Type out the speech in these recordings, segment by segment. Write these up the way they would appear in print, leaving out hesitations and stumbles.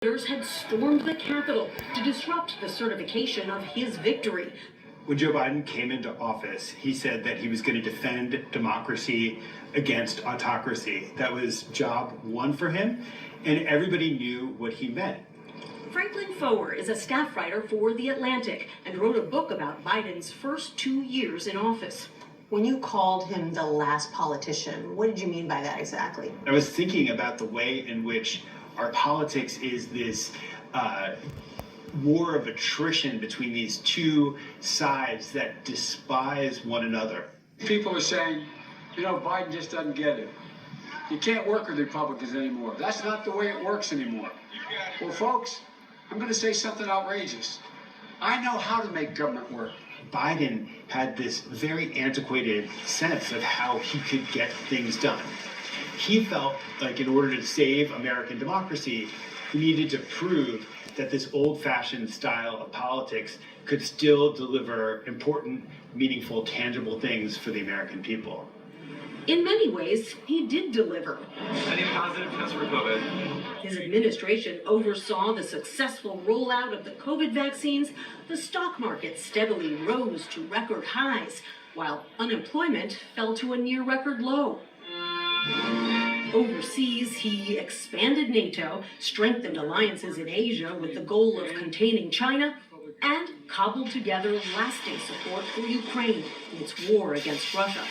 Had stormed the Capitol to disrupt the certification of his victory. When Joe Biden came into office, he said that he was going to defend democracy against autocracy. That was job one for him, and everybody knew what he meant. Franklin Foer is a staff writer for The Atlantic and wrote a book about Biden's first 2 years in office. When you called him the last politician, what did you mean by that exactly? I was thinking about the way in which our politics is this war of attrition between these two sides that despise one another. People are saying, you know, Biden just doesn't get it. You can't work with Republicans anymore. That's not the way it works anymore. Well, folks, I'm going to say something outrageous. I know how to make government work. Biden had this very antiquated sense of how he could get things done. He felt like in order to save American democracy, he needed to prove that this old-fashioned style of politics could still deliver important, meaningful, tangible things for the American people. In many ways, he did deliver. Any positive tests for COVID? His administration oversaw the successful rollout of the COVID vaccines. The stock market steadily rose to record highs, while unemployment fell to a near record low. Overseas, he expanded NATO, strengthened alliances in Asia with the goal of containing China, and cobbled together lasting support for Ukraine in its war against Russia.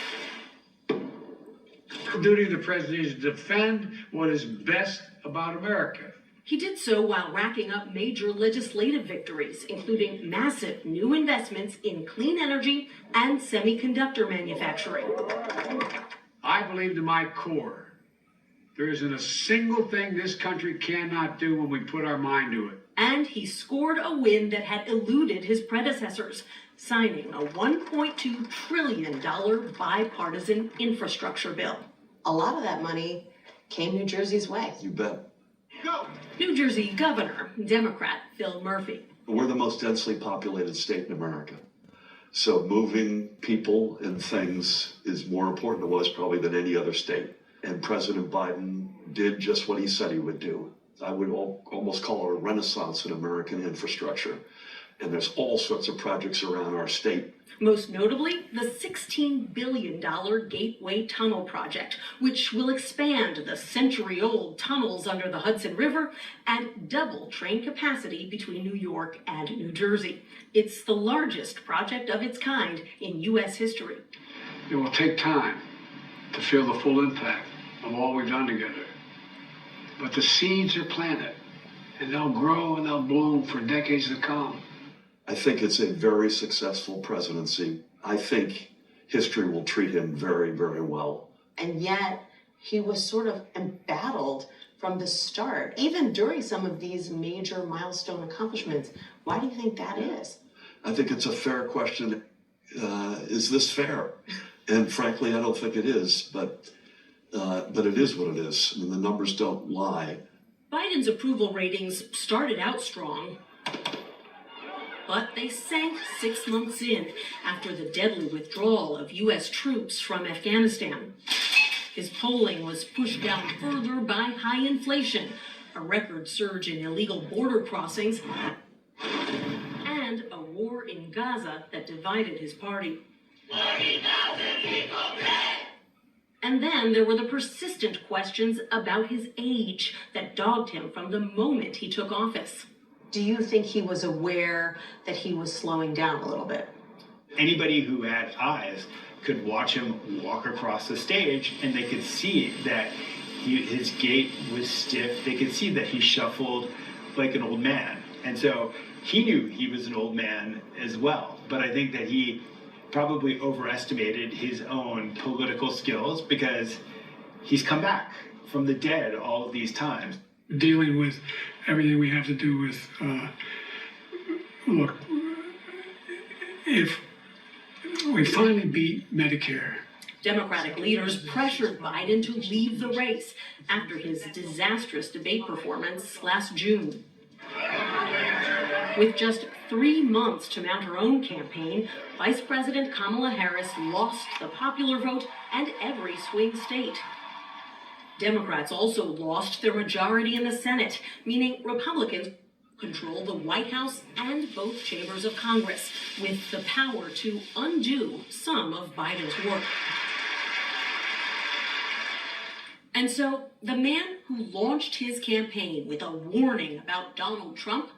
The duty of the president is to defend what is best about America. He did so while racking up major legislative victories, including massive new investments in clean energy and semiconductor manufacturing. I believe to my core, there isn't a single thing this country cannot do when we put our mind to it. And he scored a win that had eluded his predecessors, signing a $1.2 trillion bipartisan infrastructure bill. A lot of that money came New Jersey's way. You bet. Go! New Jersey Governor, Democrat Phil Murphy. We're the most densely populated state in America. So moving people and things is more important to us probably than any other state. And President Biden did just what he said he would do. I would almost call it a renaissance in American infrastructure. And there's all sorts of projects around our state. Most notably, the $16 billion Gateway Tunnel project, which will expand the century-old tunnels under the Hudson River and double train capacity between New York and New Jersey. It's the largest project of its kind in U.S. history. It will take time to feel the full impact of all we've done together. But the seeds are planted, and they'll grow and they'll bloom for decades to come. I think it's a very successful presidency. I think history will treat him very, very well. And yet, he was sort of embattled from the start, even during some of these major milestone accomplishments. Why do you think that is? I think it's a fair question. Is this fair? And frankly, I don't think it is, but it is what it is. I mean, the numbers don't lie. Biden's approval ratings started out strong, but they sank 6 months in after the deadly withdrawal of U.S. troops from Afghanistan. His polling was pushed down further by high inflation, a record surge in illegal border crossings, and a war in Gaza that divided his party. 40,000 people dead! And then there were the persistent questions about his age that dogged him from the moment he took office. Do you think he was aware that he was slowing down a little bit? Anybody who had eyes could watch him walk across the stage and they could see that his gait was stiff. They could see that he shuffled like an old man. And so he knew he was an old man as well. But I think that he probably overestimated his own political skills because he's come back from the dead all of these times. Dealing with everything we have to do with, look, if we finally beat Medicare. Democratic leaders pressured Biden to leave the race after his disastrous debate performance last June. With just 3 months to mount her own campaign, Vice President Kamala Harris lost the popular vote and every swing state. Democrats also lost their majority in the Senate, meaning Republicans control the White House and both chambers of Congress, with the power to undo some of Biden's work. And so, the man who launched his campaign with a warning about Donald Trump.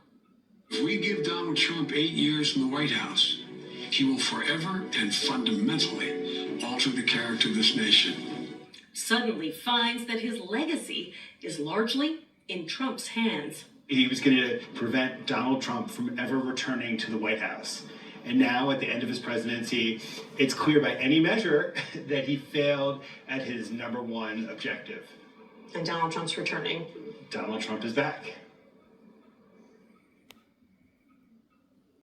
If we give Donald Trump 8 years in the White House, he will forever and fundamentally alter the character of this nation. Suddenly finds that his legacy is largely in Trump's hands. He was going to prevent Donald Trump from ever returning to the White House. And now, at the end of his presidency, it's clear by any measure that he failed at his #1 objective. And Donald Trump's returning. Donald Trump is back.